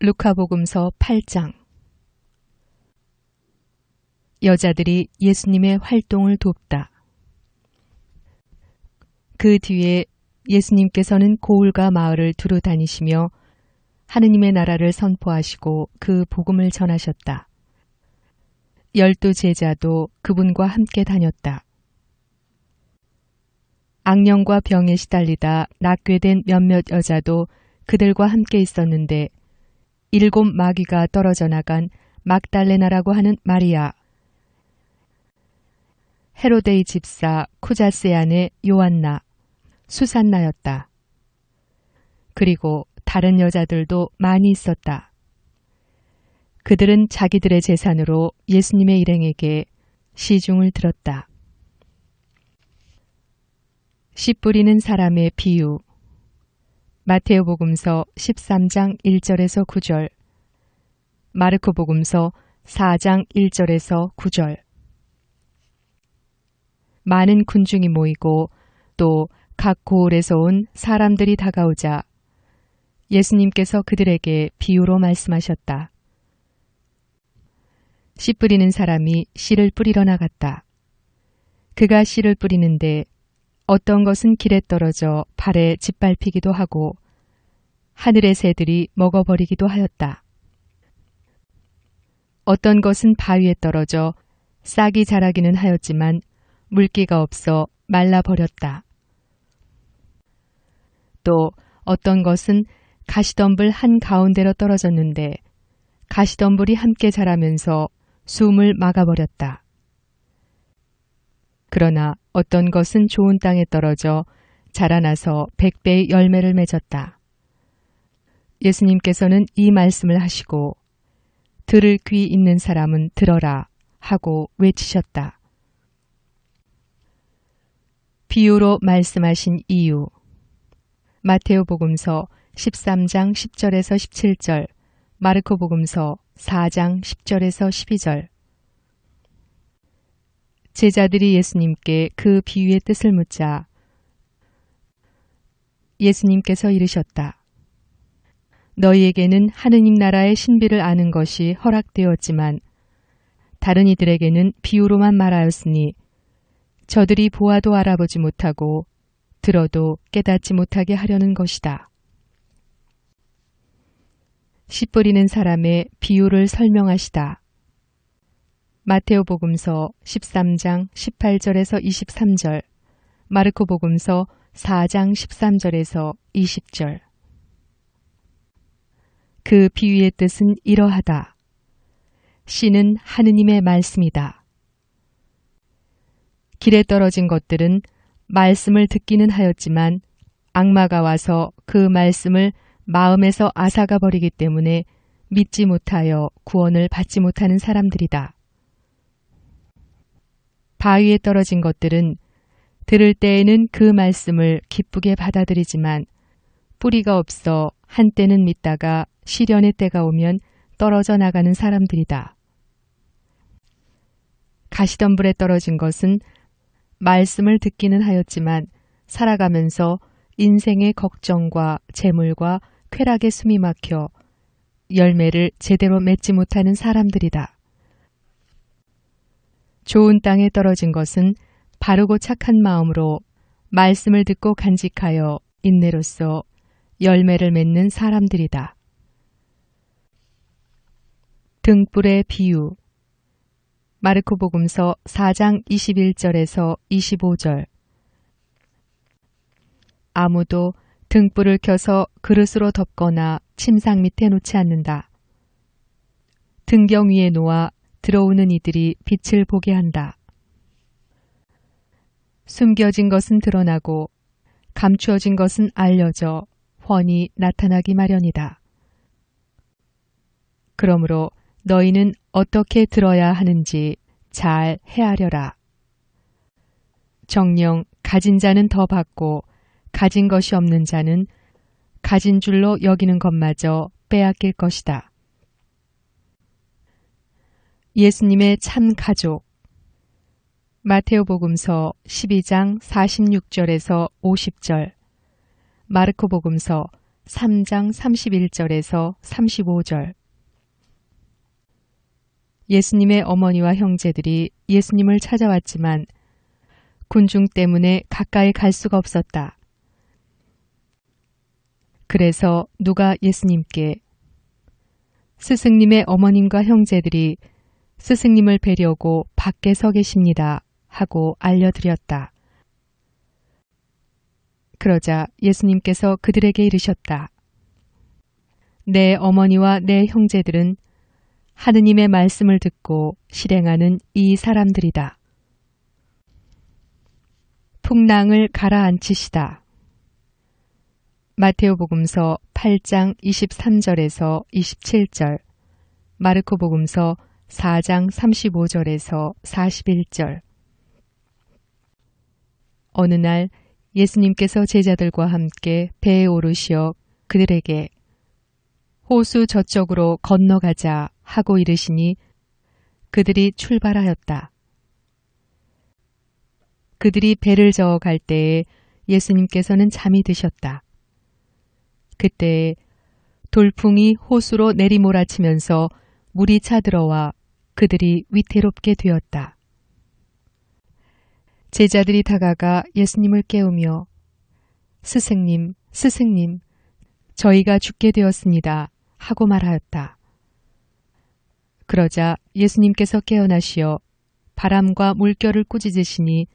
루카복음서 8장. 여자들이 예수님의 활동을 돕다. 그 뒤에 예수님께서는 고을과 마을을 두루 다니시며 하느님의 나라를 선포하시고 그 복음을 전하셨다. 12 제자도 그분과 함께 다녔다. 악령과 병에 시달리다 낫게된 몇몇 여자도 그들과 함께 있었는데 7 마귀가 떨어져 나간 막달레나라고 하는 마리아, 헤로데의 집사 쿠자스의 아내 요한나, 수산나였다. 그리고 다른 여자들도 많이 있었다. 그들은 자기들의 재산으로 예수님의 일행에게 시중을 들었다. 씨 뿌리는 사람의 비유. 마테오복음서 13장 1절에서 9절, 마르코복음서 4장 1절에서 9절. 많은 군중이 모이고 또 각 고을에서 온 사람들이 다가오자 예수님께서 그들에게 비유로 말씀하셨다. 씨 뿌리는 사람이 씨를 뿌리러 나갔다. 그가 씨를 뿌리는데 어떤 것은 길에 떨어져 발에 짓밟히기도 하고 하늘의 새들이 먹어버리기도 하였다. 어떤 것은 바위에 떨어져 싹이 자라기는 하였지만 물기가 없어 말라버렸다. 또 어떤 것은 가시덤불 한가운데로 떨어졌는데 가시덤불이 함께 자라면서 숨을 막아버렸다. 그러나 어떤 것은 좋은 땅에 떨어져 자라나서 100배의 열매를 맺었다. 예수님께서는 이 말씀을 하시고 들을 귀 있는 사람은 들어라 하고 외치셨다. 비유로 말씀하신 이유. 마테오복음서 13장 10절에서 17절, 마르코복음서 4장 10절에서 12절. 제자들이 예수님께 그 비유의 뜻을 묻자 예수님께서 이르셨다. 너희에게는 하느님 나라의 신비를 아는 것이 허락되었지만 다른 이들에게는 비유로만 말하였으니 저들이 보아도 알아보지 못하고 들어도 깨닫지 못하게 하려는 것이다. 씨 뿌리는 사람의 비유를 설명하시다. 마테오복음서 13장 18절에서 23절, 마르코복음서 4장 13절에서 20절. 그 비유의 뜻은 이러하다. 씨는 하느님의 말씀이다. 길에 떨어진 것들은 말씀을 듣기는 하였지만 악마가 와서 그 말씀을 마음에서 앗아가 버리기 때문에 믿지 못하여 구원을 받지 못하는 사람들이다. 바위에 떨어진 것들은 들을 때에는 그 말씀을 기쁘게 받아들이지만 뿌리가 없어 한때는 믿다가 시련의 때가 오면 떨어져 나가는 사람들이다. 가시덤불에 떨어진 것은 말씀을 듣기는 하였지만 살아가면서 인생의 걱정과 재물과 쾌락에 숨이 막혀 열매를 제대로 맺지 못하는 사람들이다. 좋은 땅에 떨어진 것은 바르고 착한 마음으로 말씀을 듣고 간직하여 인내로써 열매를 맺는 사람들이다. 등불의 비유. 마르코복음서 4장 21절에서 25절. 아무도 등불을 켜서 그릇으로 덮거나 침상 밑에 놓지 않는다. 등경 위에 놓아 들어오는 이들이 빛을 보게 한다. 숨겨진 것은 드러나고 감추어진 것은 알려져 훤히 나타나기 마련이다. 그러므로 너희는 어떻게 들어야 하는지 잘 헤아려라. 정녕 가진 자는 더 받고 가진 것이 없는 자는 가진 줄로 여기는 것마저 빼앗길 것이다. 예수님의 참 가족. 마테오복음서 12장 46절에서 50절, 마르코복음서 3장 31절에서 35절. 예수님의 어머니와 형제들이 예수님을 찾아왔지만 군중 때문에 가까이 갈 수가 없었다. 그래서 누가 예수님께 스승님의 어머님과 형제들이 스승님을 뵈려고 밖에 서 계십니다 하고 알려드렸다. 그러자 예수님께서 그들에게 이르셨다. 내 어머니와 내 형제들은 하느님의 말씀을 듣고 실행하는 이 사람들이다. 풍랑을 가라앉히시다. 마테오복음서 8장 23절에서 27절, 마르코복음서 4장 35절에서 41절. 어느 날 예수님께서 제자들과 함께 배에 오르시어 그들에게 호수 저쪽으로 건너가자 하고 이르시니 그들이 출발하였다. 그들이 배를 저어 갈 때에 예수님께서는 잠이 드셨다. 그때 돌풍이 호수로 내리몰아치면서 물이 차들어와 그들이 위태롭게 되었다. 제자들이 다가가 예수님을 깨우며 스승님, 스승님, 저희가 죽게 되었습니다 하고 말하였다. 그러자 예수님께서 깨어나시어 바람과 물결을 꾸짖으시니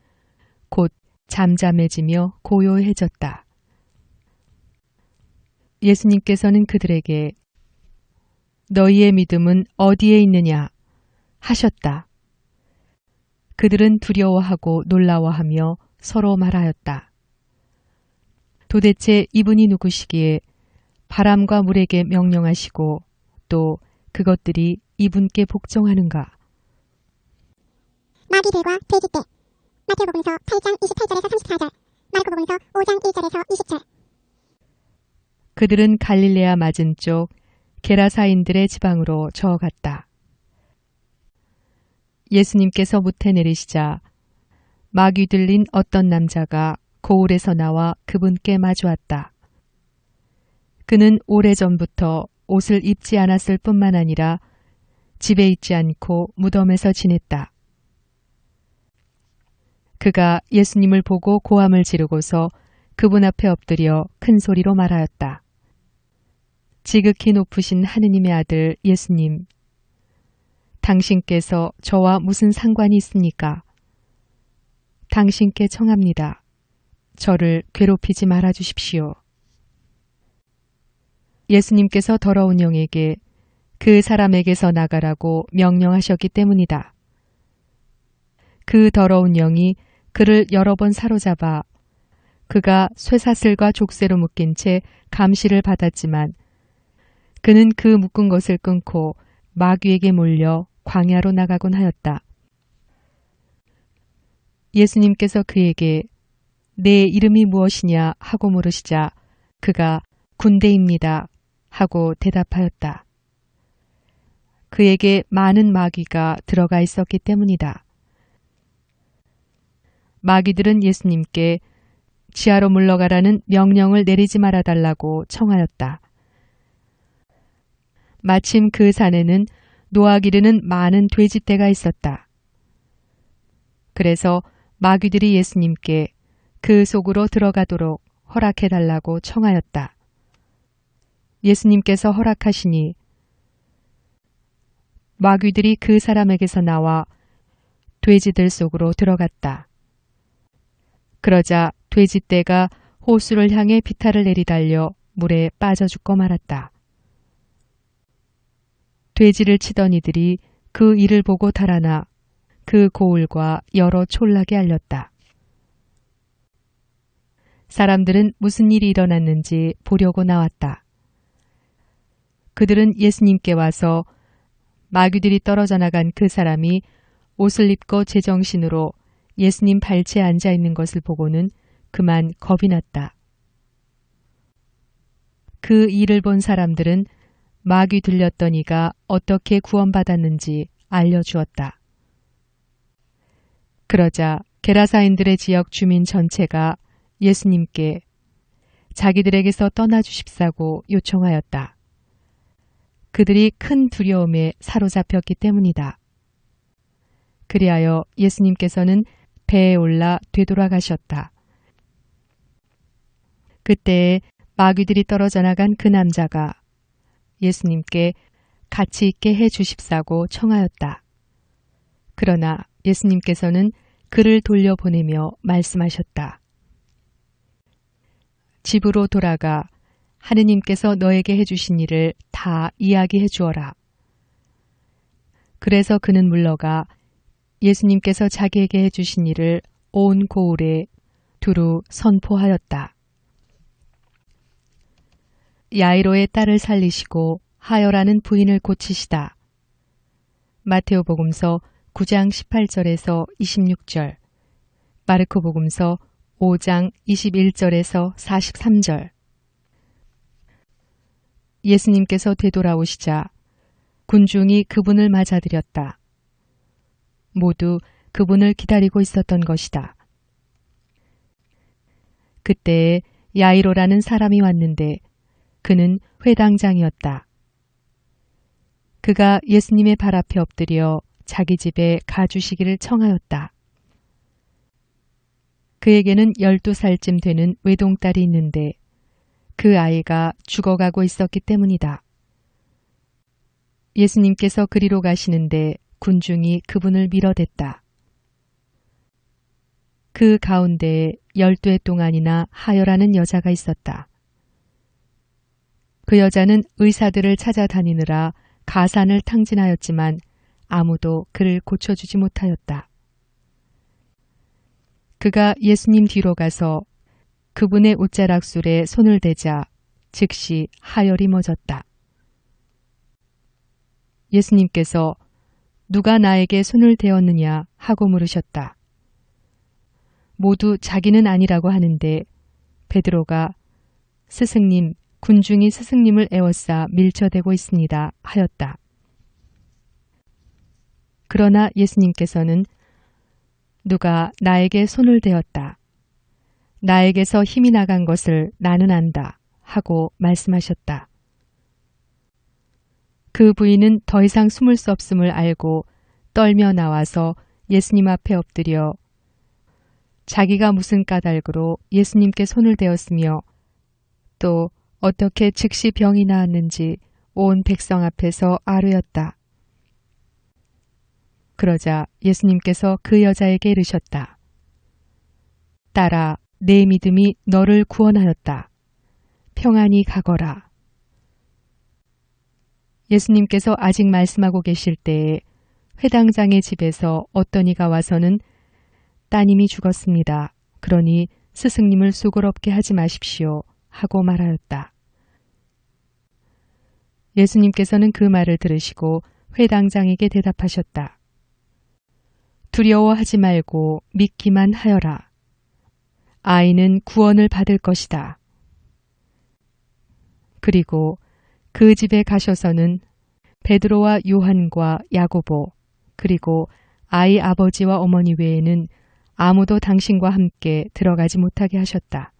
곧 잠잠해지며 고요해졌다. 예수님께서는 그들에게 너희의 믿음은 어디에 있느냐 하셨다. 그들은 두려워하고 놀라워하며 서로 말하였다. 도대체 이분이 누구시기에 바람과 물에게 명령하시고 또 그것들이 이분께 복종하는가? 마귀들과 돼지떼. 마태복음서 8장 28절에서 34절, 마르코복음서 5장 1절에서 20절. 그들은 갈릴레아 맞은쪽 게라사인들의 지방으로 저어갔다. 예수님께서 무태 내리시자 마귀 들린 어떤 남자가 고을에서 나와 그분께 마주왔다. 그는 오래전부터 옷을 입지 않았을 뿐만 아니라 집에 있지 않고 무덤에서 지냈다. 그가 예수님을 보고 고함을 지르고서 그분 앞에 엎드려 큰 소리로 말하였다. 지극히 높으신 하느님의 아들 예수님, 당신께서 저와 무슨 상관이 있습니까? 당신께 청합니다. 저를 괴롭히지 말아 주십시오. 예수님께서 더러운 영에게 그 사람에게서 나가라고 명령하셨기 때문이다. 그 더러운 영이 그를 여러 번 사로잡아 그가 쇠사슬과 족쇄로 묶인 채 감시를 받았지만 그는 그 묶은 것을 끊고 마귀에게 몰려 광야로 나가곤 하였다. 예수님께서 그에게 내 이름이 무엇이냐 하고 물으시자 그가 군대입니다 하고 대답하였다. 그에게 많은 마귀가 들어가 있었기 때문이다. 마귀들은 예수님께 지하로 물러가라는 명령을 내리지 말아달라고 청하였다. 마침 그 산에는 노하기르는 많은 돼지떼가 있었다. 그래서 마귀들이 예수님께 그 속으로 들어가도록 허락해달라고 청하였다. 예수님께서 허락하시니 마귀들이 그 사람에게서 나와 돼지들 속으로 들어갔다. 그러자 돼지떼가 호수를 향해 비탈을 내리달려 물에 빠져 죽고 말았다. 돼지를 치던 이들이 그 일을 보고 달아나 그 고을과 여러 촌락에 알렸다. 사람들은 무슨 일이 일어났는지 보려고 나왔다. 그들은 예수님께 와서 마귀들이 떨어져 나간 그 사람이 옷을 입고 제정신으로 예수님 발치에 앉아 있는 것을 보고는 그만 겁이 났다. 그 일을 본 사람들은 마귀 들렸던 이가 어떻게 구원받았는지 알려주었다. 그러자 게라사인들의 지역 주민 전체가 예수님께 자기들에게서 떠나주십사고 요청하였다. 그들이 큰 두려움에 사로잡혔기 때문이다. 그리하여 예수님께서는 배에 올라 되돌아가셨다. 그때에 마귀들이 떨어져 나간 그 남자가 예수님께 같이 있게 해 주십사고 청하였다. 그러나 예수님께서는 그를 돌려보내며 말씀하셨다. 집으로 돌아가 하느님께서 너에게 해주신 일을 다 이야기해 주어라. 그래서 그는 물러가 예수님께서 자기에게 해주신 일을 온 고을에 두루 선포하였다. 야이로의 딸을 살리시고 하여라는 부인을 고치시다. 마테오복음서 9장 18절에서 26절, 마르코복음서 5장 21절에서 43절. 예수님께서 되돌아오시자 군중이 그분을 맞아들였다. 모두 그분을 기다리고 있었던 것이다. 그때에 야이로라는 사람이 왔는데 그는 회당장이었다. 그가 예수님의 발 앞에 엎드려 자기 집에 가주시기를 청하였다. 그에게는 12살쯤 되는 외동딸이 있는데 그 아이가 죽어가고 있었기 때문이다. 예수님께서 그리로 가시는데 군중이 그분을 밀어댔다. 그 가운데에 12해 동안이나 하여라는 여자가 있었다. 그 여자는 의사들을 찾아다니느라 가산을 탕진하였지만 아무도 그를 고쳐주지 못하였다. 그가 예수님 뒤로 가서 그분의 옷자락술에 손을 대자 즉시 하열이 멎었다. 예수님께서 누가 나에게 손을 대었느냐 하고 물으셨다. 모두 자기는 아니라고 하는데 베드로가 스승님, 군중이 스승님을 에워싸 밀쳐대고 있습니다 하였다. 그러나 예수님께서는 누가 나에게 손을 대었다. 나에게서 힘이 나간 것을 나는 안다 하고 말씀하셨다. 그 부인은 더 이상 숨을 수 없음을 알고 떨며 나와서 예수님 앞에 엎드려 자기가 무슨 까닭으로 예수님께 손을 대었으며 또 어떻게 즉시 병이 나았는지 온 백성 앞에서 아뢰었다. 그러자 예수님께서 그 여자에게 이르셨다. 딸아, 내 믿음이 너를 구원하였다. 평안히 가거라. 예수님께서 아직 말씀하고 계실 때에 회당장의 집에서 어떤 이가 와서는 따님이 죽었습니다. 그러니 스승님을 수고롭게 하지 마십시오. 하고 말하였다. 예수님께서는 그 말을 들으시고 회당장에게 대답하셨다. 두려워하지 말고 믿기만 하여라. 아이는 구원을 받을 것이다. 그리고 그 집에 가셔서는 베드로와 요한과 야고보 그리고 아이 아버지와 어머니 외에는 아무도 당신과 함께 들어가지 못하게 하셨다.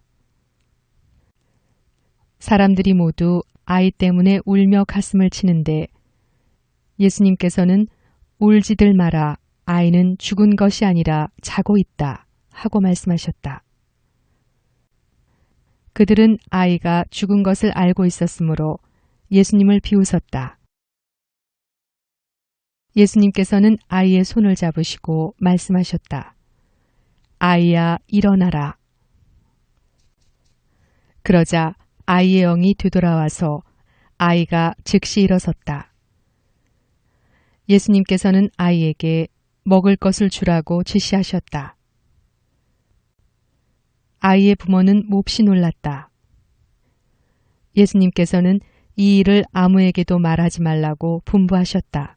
사람들이 모두 아이 때문에 울며 가슴을 치는데 예수님께서는 울지들 마라. 아이는 죽은 것이 아니라 자고 있다 하고 말씀하셨다. 그들은 아이가 죽은 것을 알고 있었으므로 예수님을 비웃었다. 예수님께서는 아이의 손을 잡으시고 말씀하셨다. 아이야, 일어나라. 그러자 아이의 영이 되돌아와서 아이가 즉시 일어섰다. 예수님께서는 아이에게 먹을 것을 주라고 지시하셨다. 아이의 부모는 몹시 놀랐다. 예수님께서는 이 일을 아무에게도 말하지 말라고 분부하셨다.